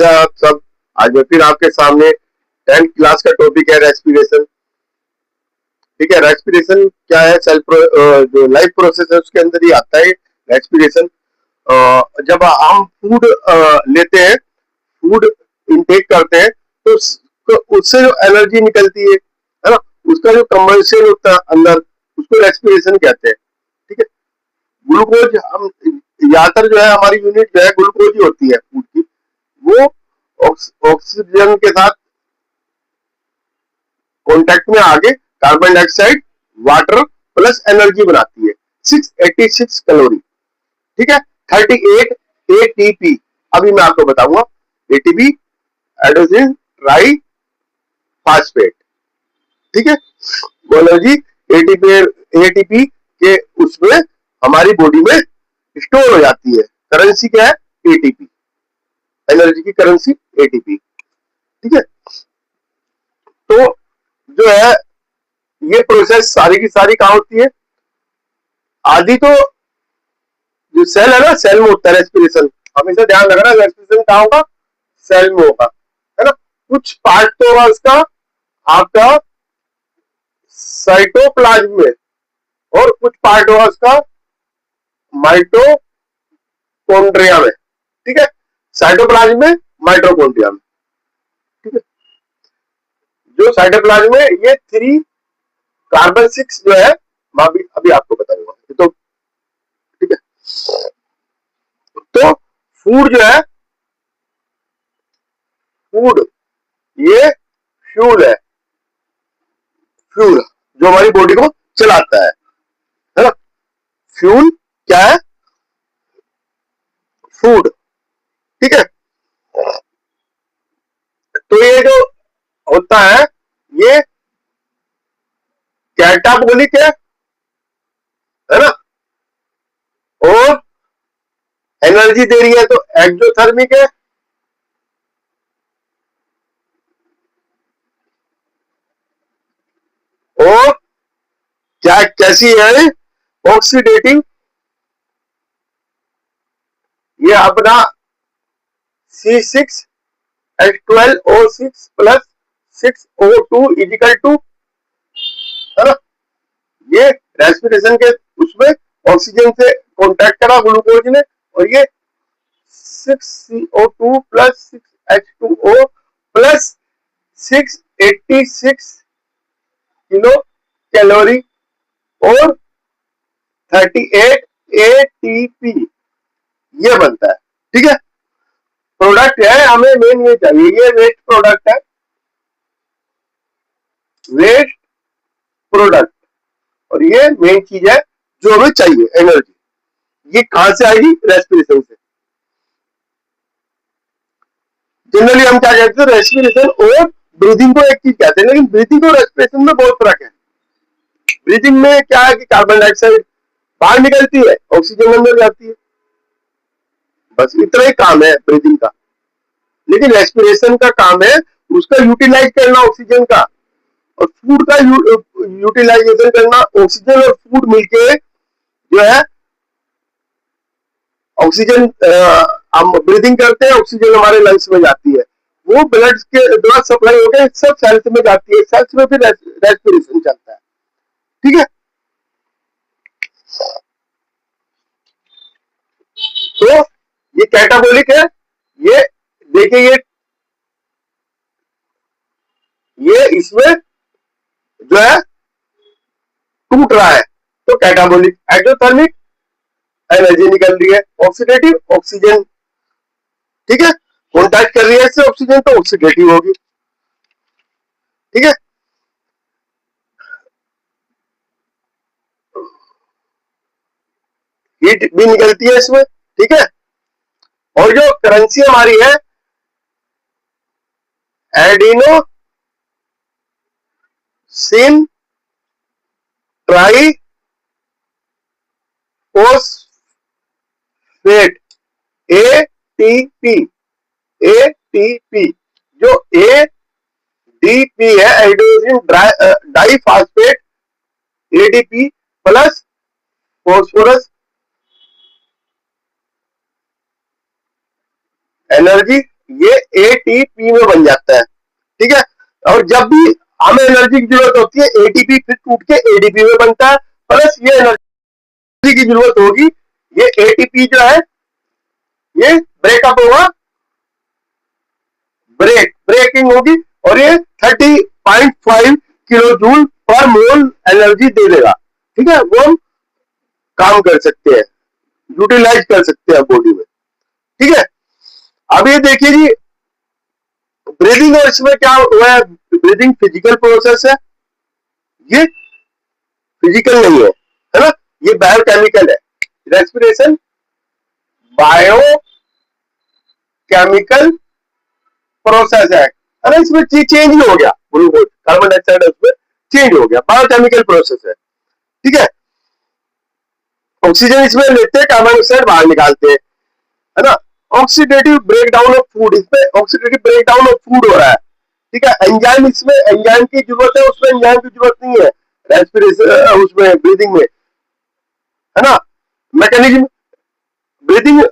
कैसे हैं आप सब। आज मैं फिर आपके सामने 10th क्लास का टॉपिक है रेस्पिरेशन। ठीक है, रेस्पिरेशन क्या है? जो लाइफ प्रोसेस है उसके अंदर ही आता है रेस्पिरेशन। जब हम फूड लेते हैं, फूड इनटेक करते हैं, तो उससे जो एनर्जी निकलती है ना, उसका जो कंबंशन होता है अंदर, उसको रेस्पिरेशन कहते हैं। ठीक है, ग्लूकोज हम ज्यादातर जो है हमारी यूनिट जो है ग्लूकोज ही होती है फूड की। वो ऑक्सीजन के साथ कॉन्टेक्ट में आके carbon dioxide, water plus energy बनाती है 686 कैलोरी। ठीक है, 38 एटीपी। अभी मैं आपको बताऊंगा एटीपी, एडोजिन ट्राई फास्फेट। ठीक है, बोलो जी। एटीपी के उसमें हमारी बॉडी में स्टोर हो जाती है। करेंसी क्या है? एटीपी। एनर्जी की करेंसी एटीपी। ठीक है, तो जो है ये प्रोसेस सारी की सारी कहां होती है? आदि तो जो सेल है ना, सेल में होता है रेस्पिरेशन। हमेशा ध्यान रखना, रेस्पिरेशन कहां होगा? सेल में होगा, है ना। कुछ पार्ट तो होगा उसका आपका साइटोप्लाज्म में, और कुछ पार्ट होगा उसका माइटोकॉन्ड्रिया में। ठीक है, साइटोप्लाज्म में, माइटोकॉन्ड्रिया में। ठीक है, जो साइटोप्लाज्म में ये 3 कार्बन 6 जो है, मैं अभी आपको बताऊंगा। तो ठीक है, तो फूड जो है, फूड ये फ्यूल है। फ्यूल जो हमारी बॉडी को चलाता है ना। फ्यूल क्या है? फूड। ठीक है, तो ये जो होता है ये कैटाबोलिक है ना, और एनर्जी दे रही है तो एक्सोथर्मिक है। और क्या कैसी है? ऑक्सीडेटिंग। ये अपना C6H12O6 plus 6O2 is equal to, है ना। ये रेस्पिरेशन के उसमें ऑक्सीजन से कॉन्टैक्ट करा ग्लूकोज ने, और ये 6CO2 plus 6H2O plus 686 kilo calorie और 38 ATP ये बनता है। ठीक है, प्रोडक्ट है, हमें मेन ये चाहिए। ये वेस्ट प्रोडक्ट है, वेस्ट प्रोडक्ट, और ये मेन चीज है जो हमें चाहिए, एनर्जी। ये कहां से आएगी? रेस्पिरेशन से। जनरली हम क्या कहते हैं? रेस्पिरेशन और ब्रीदिंग को एक चीज कहते हैं, लेकिन ब्रीदिंग और रेस्पिरेशन में बहुत फर्क है। ब्रीदिंग में क्या है कि कार्बन डाइऑक्साइड बाहर निकलती है, ऑक्सीजन अंदर जाती है, बस इतना ही काम है ब्रीदिंग का। लेकिन रेस्पिरेशन का काम है उसका यूटिलाइज करना ऑक्सीजन का, और फूड का यूटिलाइजेशन करना। ऑक्सीजन और फूड मिलके जो है, ऑक्सीजन हम ब्रीदिंग करते हैं, ऑक्सीजन हमारे लंग्स में जाती है, वो ब्लड के द्वारा सप्लाई होकर सब सेल्स में जाती है, सेल्स में फिर रेस्पिरेशन चलता है। ठीक है, तो ये कैटाबोलिक है। ये देखिए, ये इसमें जो है टूट रहा है, तो कैटाबोलिक। एक्सोथर्मिक, एनर्जी निकल रही है। ऑक्सीडेटिव, ऑक्सीजन, ठीक है, कॉन्टैक्ट कर रही है इससे ऑक्सीजन, तो ऑक्सीडेटिव होगी। ठीक है, हीट भी निकलती है इसमें। ठीक है, और जो करेंसी हमारी है adenosine triphosphate, ATP. ATP जो एडीपी है, adenosine diphosphate, ADP plus phosphorus, energy ये एटीपी में बन जाता है, ठीक है। और जब भी हमें एनर्जी की जरूरत होती है एटीपी फिर टूट के एडीपी में बनता है, प्लस ये एनर्जी की जरूरत होगी, ये एटीपी जो है ये ब्रेकअप होगा, ब्रेकिंग होगी, और ये 30.5 किलो जूल पर मोल एनर्जी दे देगा, ठीक है। वो हम काम कर सकते हैं, यूटिलाइज कर सकते हैं बॉडी में, ठीक है। अब ये देखिए जी, ब्रीदिंग और इसमें क्या हुआ है, ब्रीदिंग फिजिकल प्रोसेस है, ये फिजिकल नहीं है ना, ये बायोकेमिकल है। रेस्पिरेशन बायोकेमिकल प्रोसेस है ना, इसमें चेंज ही हो गया, ग्लूकोज कार्बन डाइऑक्साइड उसमें चेंज हो गया, बायोकेमिकल प्रोसेस है, ठीक है। ऑक्सीजन इसमें लेते हैं, कार्बन डाइऑक्साइड बाहर निकालते हैं, है ना। ऑक्सीडेटिव ब्रेकडाउन ऑफ फूड, इसमें ऑक्सीडेटिव ब्रेकडाउन ऑफ फूड हो रहा है, ठीक है। एंजाइम, इसमें एंजाइम की जरूरत है, उसमें एंजाइम की जरूरत नहीं है रेस्पिरेशन उसमें ब्रीदिंग में, है ना। मैकेनिज्म, ब्रीदिंग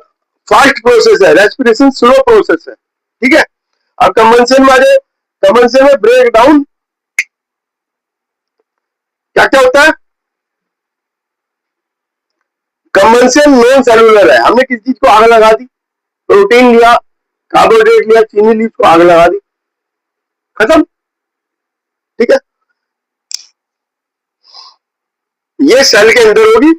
फास्ट प्रोसेस है, रेस्पिरेशन स्लो प्रोसेस है, ठीक है। अब कंबंशन में आ जाए, कंबंशन में ब्रेक डाउन क्या क्या होता है, कंबंशन नॉन सेलुलर है, हमने किसी चीज को आग लगा दी, प्रोटीन लिया, कार्बोहाइड्रेट लिया, चीनी ली, उसको आग लगा दी, खत्म, ठीक है। ये सेल के अंदर होगी,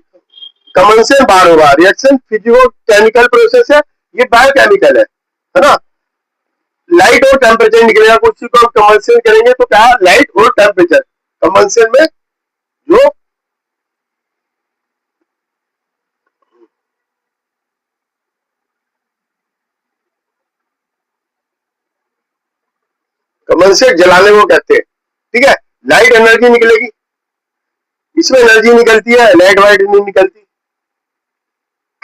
कंबंशन बाहर होगा, रिएक्शन फिजिको केमिकल प्रोसेस है, ये बायोकेमिकल है ना। लाइट और टेम्परेचर निकलेगा, कुछ चीज को हम कंबंशन करेंगे तो क्या, लाइट और टेम्परेचर, कंबंशन में जो कंबंशन जलाने को कहते हैं, ठीक है। लाइट एनर्जी निकलेगी, इसमें एनर्जी निकलती है, लाइट वाइट नहीं निकलती,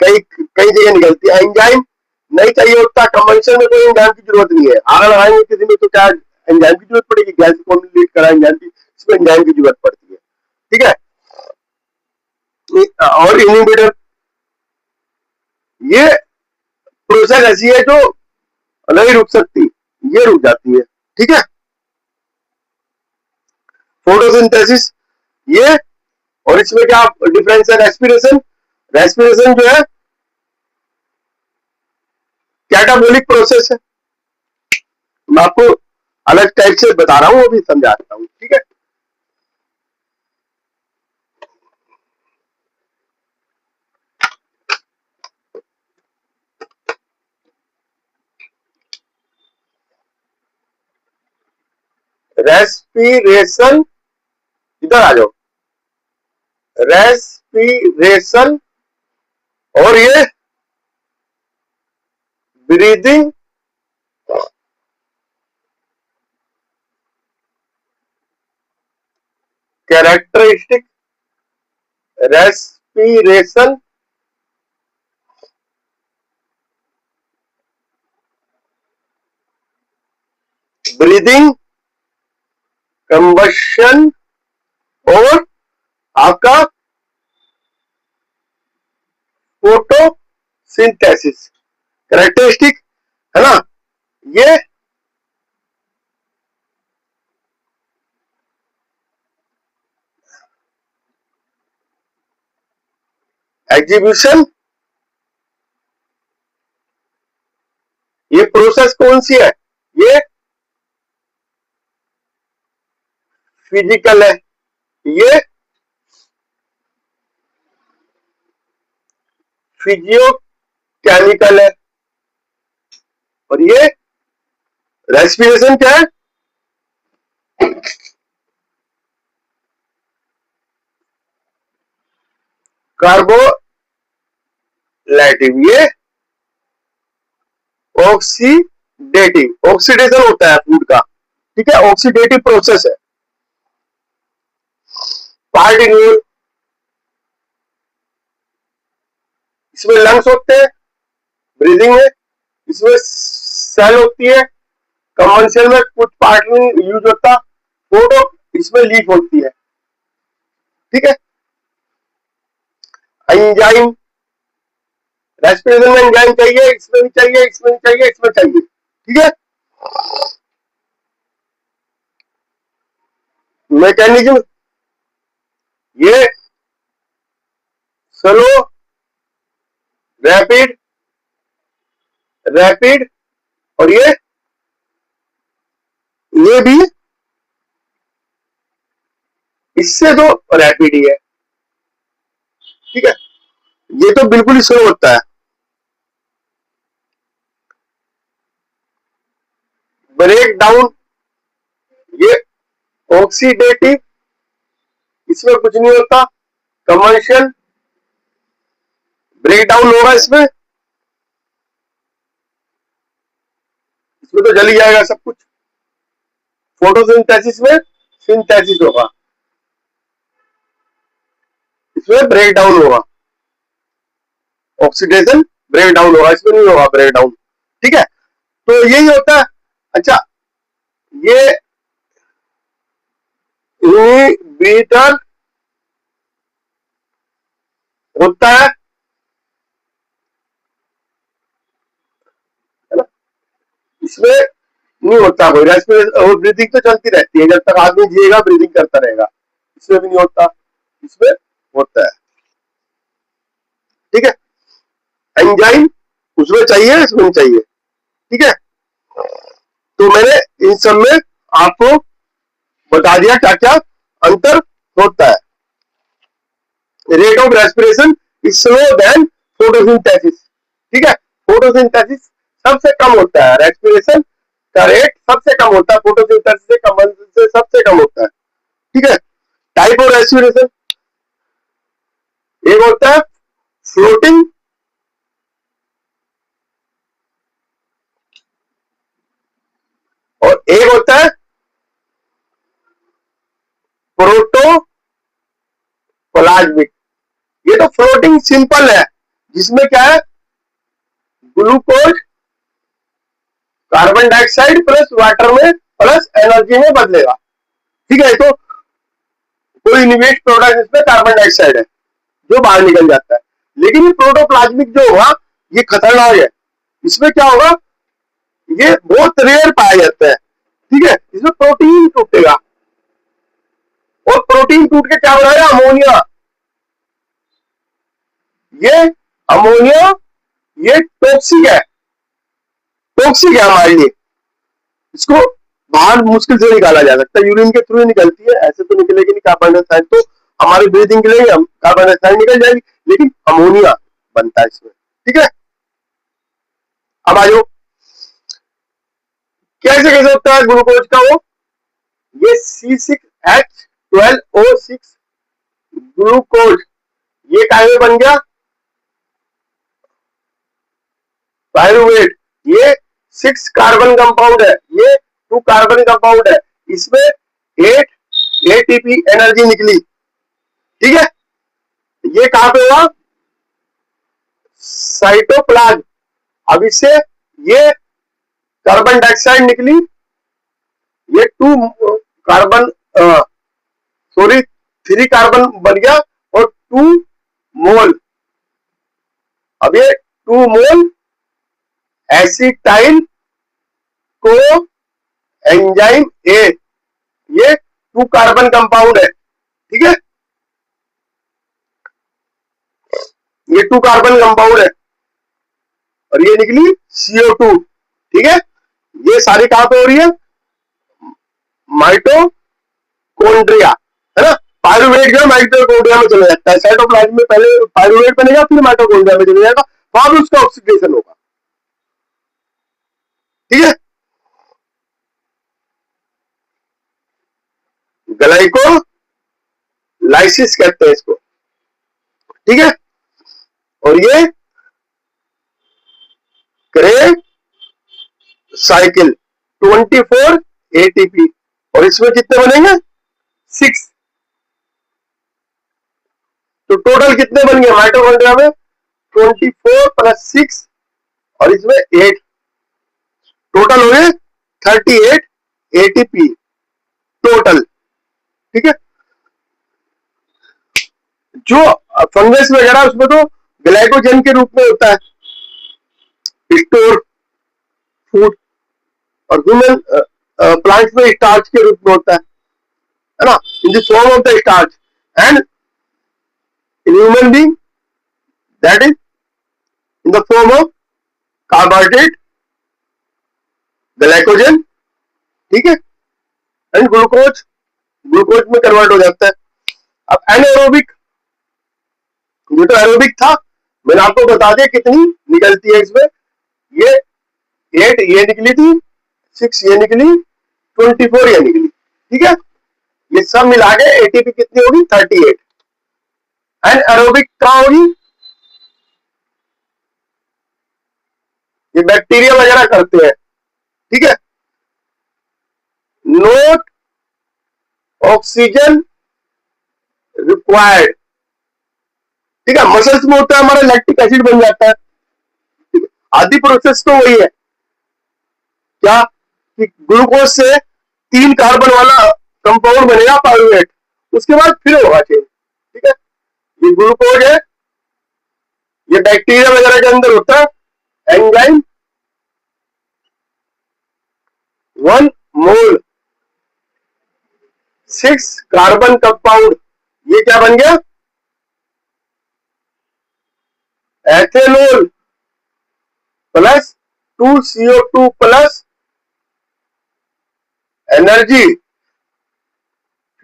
कई कई जगह निकलती है। एंजाइम नहीं चाहिए होता, कंबंशन में कोई एंजाइम की जरूरत नहीं है, आग लगाएंगे किसी में तो क्या एंजाइम की जरूरत पड़ेगी, गैस को लीड करा एंजाइम की, इसमें एंजाइम की जरूरत पड़ती है, ठीक है। और इनहिबिटर, ये प्रोसेस ऐसी है जो नहीं रुक सकती, ये रुक जाती है, ठीक है। फोटोसिंथेसिस ये, और इसमें क्या डिफरेंस है, रेस्पिरेशन, रेस्पिरेशन जो है कैटाबोलिक प्रोसेस है, मैं आपको अलग टाइप से बता रहा हूं, अभी समझाता हूं, ठीक है। रेस्पिरेशन, इधर आ जाओ, रेस्पिरेशन और ये breathing characteristic, respiration breathing combustion और आपका फोटोसिंथेसिस कैरेक्टरिस्टिक, है ना। ये एग्जीक्यूशन, ये प्रोसेस कौन सी है, ये फिजिकल है, ये फिजियो केमिकल है, और ये रेस्पिरेशन क्या है, कार्बोलाइटिव, ये ऑक्सीडेटिव, ऑक्सीडेशन होता है फूड का, ठीक है, ऑक्सीडेटिव प्रोसेस है। पार्टिक्यूल, इसमें लंग्स होते हैं ब्रीदिंग में, इसमें सेल होती है, कमर्शियल में कुछ पार्ट में यूज होता, फोटो इसमें लीक होती है, ठीक है। एंजाइम, रेस्पिरेशन में एंजाइम चाहिए, इसमें भी चाहिए, इसमें भी चाहिए, इसमें चाहिए, ठीक है, मैकेनिज्म ये स्लो, रैपिड, रैपिड, और ये भी इससे तो रैपिड ही है। ठीक है, ये तो बिल्कुल ही स्लो होता है। ब्रेक डाउन ये ऑक्सीडेटिव, इसमें कुछ नहीं होता। कमर्शियल ब्रेक डाउन होगा इसमें तो जल ही जाएगा सब कुछ। फोटोसिंथेसिस में सिंथेसिस होगा, इसमें ब्रेक डाउन होगा। ऑक्सीडेशन ब्रेक डाउन होगा, इसमें नहीं होगा ब्रेक डाउन। ठीक है, तो यही होता है। अच्छा, ये इनहिबिटर होता है ना, इसमें नहीं होता कोई रेस्पिरेशन और ब्रीदिंग तो चलती रहती है, जब तक आदमी जिएगा ब्रीदिंग करता रहेगा। इसमें भी नहीं होता, इसमें होता है। ठीक है, एंजाइम उसमें चाहिए, इसमें नहीं चाहिए। ठीक है, तो मैंने इन सब में आपको बता दिया क्या क्या अंतर होता है। Rate of respiration is slow than photosynthesis. ठीक है, फोटोसिंथेसिस सबसे कम होता है, रेस्पिरेशन का रेट सबसे कम होता है, फोटोसिंथेसिस से कम से सबसे कम होता है। ठीक है, टाइप ऑफ रेस्पिरेशन एक होता है फ्लोटिंग, और एक होता है प्रोटोप्लाज्मिक। ये तो फ्लोटिंग सिंपल है, जिसमें क्या है glucose carbon dioxide plus water में प्लस एनर्जी में बदलेगा। ठीक है, तो कोई इनिवेट प्रोडक्ट इसमें कार्बन डाइऑक्साइड है जो बाहर निकल जाता है। लेकिन ये प्रोटोप्लाज्मिक जो होगा ये खतरनाक है। इसमें क्या होगा, ये बहुत रेयर पाया जाता है। ठीक है, इसमें प्रोटीन टूटेगा, और प्रोटीन टूट के क्या बनाएगा अमोनिया। ये अमोनिया ये टॉक्सिक है, टॉक्सिक है हमारे लिए। इसको बाहर मुश्किल से निकाला जा सकता है, यूरिन के थ्रू निकलती है, ऐसे तो निकलेगी नहीं। कार्बन डाइऑक्साइड तो हमारी ब्रीदिंग के लिए हम कार्बन डाइऑक्साइड निकल जाएगी, लेकिन अमोनिया बनता है इसमें। ठीक है, अब आ जाओ कैसे कैसे होता है ग्लूकोज का वो, ये C6H12O6 ग्लूकोज ये काहे बन गया पायरुवेट। ये 6 कार्बन कंपाउंड है, ये 2 कार्बन कंपाउंड है, इसमें 8 ATP एनर्जी निकली। ठीक है, ये कहां पे हुआ साइटोप्लाज्म। अब इससे ये कार्बन डाइऑक्साइड निकली, ये 2 कार्बन सॉरी 3 कार्बन बन गया और 2 मोल। अब ये 2 मोल एसिटाइल को एंजाइम ए, ये 2 कार्बन कंपाउंड है। ठीक है, ये 2 कार्बन कंपाउंड है और ये निकली CO2। ठीक है, ये सारी कहां पे हो रही है माइटोकॉन्ड्रिया, है ना। पायरुवेट जो माइटोकॉन्ड्रिया में चला जाता है, साइटोप्लाज्म में पहले पायरुवेट बनेगा फिर माइटोकॉन्ड्रिया में चला जाएगा, वहां भी उसका ऑक्सीडेशन होगा। ठीक है, ग्लाइकोलाइसिस कहते हैं इसको। ठीक है, और ये क्रे साइकिल 24 ATP, और इसमें कितने बनेंगे 6, तो टोटल कितने बन गए माइटोकॉन्ड्रिया में 24 + 6 और इसमें 8, टोटल हो गए 38 ATP टोटल। ठीक है, जो फंगस वगैरह उसमें तो ग्लाइकोजन के रूप में होता है स्टोर फूड। और ह्यूमन प्लांट्स में स्टार्च के रूप में होता है ना, in the form of the starch, and in human being that is in the form of carbohydrate, glycogen, ठीक है, एंड ग्लूकोज, ग्लूकोज में कन्वर्ट हो जाता है। अब एनारोबिक, ये तो एरोबिक था, मैंने आपको बता दिया कितनी निकलती है इसमें, ये 8 ये निकली थी, 6 ये निकली, 24 ये निकली, ठीक है, ये सब मिला के एटीपी कितनी होगी 38। एंड एरोबिक कहां होगी, ये बैक्टीरिया वगैरह करते हैं, ठीक है। नोट ऑक्सीजन रिक्वायर्ड, ठीक है, मसल्स में होता है हमारा लैक्टिक एसिड बन जाता है, ठीक है? आधी प्रोसेस तो वही है क्या कि ग्लूकोज से 3 कार्बन वाला कंपाउंड बनेगा पायरुवेट, उसके बाद फिर होगा चेंज, ठीक है। ये ग्लूकोज है, ये बैक्टीरिया वगैरह के अंदर होता है, एंजाइम 1 मोल 6 कार्बन कंपाउंड, ये क्या बन गया, ethanol plus 2 CO2 plus energy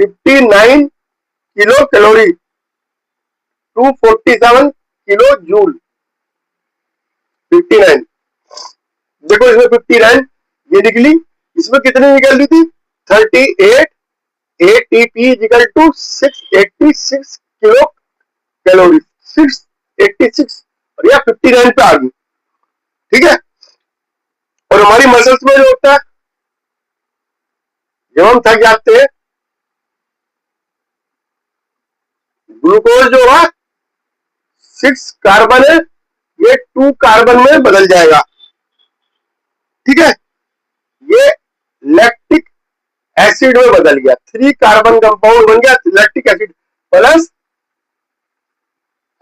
59 kilo calorie, 247 kilo joule, 59, देखो इसमें 59 ये निकली, इसमें कितनी निकल रही थी 38, ATP equal to 686 kilo calorie, 686, और यह 59 पे आ गई, ठीक है। और हमारी मसल्स में जो होता है, जब हम थक जाते हैं, ग्लूकोज जो होगा 6 कार्बन है, ये 2 कार्बन में बदल जाएगा, ठीक है, ये लैक्टिक एसिड में बदल गया, 3 कार्बन कंपाउंड बन गया लैक्टिक एसिड प्लस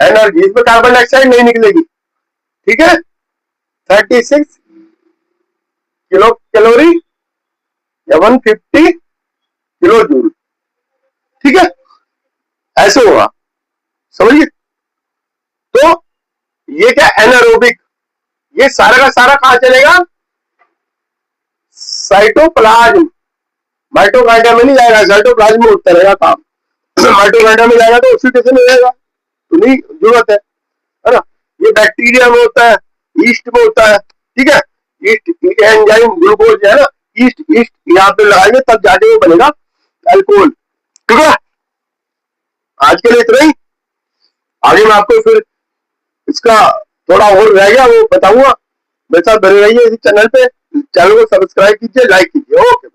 एनर्जी, इसमें कार्बन डाइऑक्साइड नहीं निकलेगी, ठीक है, 36 किलो कैलोरी या 150 किलो जूल, ठीक है, ऐसे होगा, समझिए। तो ये क्या एनारोबिक, ये सारा का सारा कहां चलेगा, साइटोप्लाज्म, माइटोकांड्रिया में नहीं जाएगा, साइटोप्लाज्म में होता रहेगा काम, माइटोकांड्रिया में जाएगा तो ऑक्सीडेशन हो जाएगा, तो नहीं जरूरत है ना। ये बैक्टीरिया में होता है, ईस्ट में होता है, ठीक है, ईस्ट एंजाइम ग्लूकोज है ना, ईस्ट ईस्ट यहाँ पे लगाएंगे तब जाके वो बनेगा अल्कोहल, ठीक है। आज के लिए इतना ही, आगे मैं आपको फिर इसका थोड़ा और रह गया वो बताऊंगा, मेरे साथ बने रहिए इस चैनल पे, चैनल को सब्सक्राइब कीजिए, लाइक कीजिए, ओके।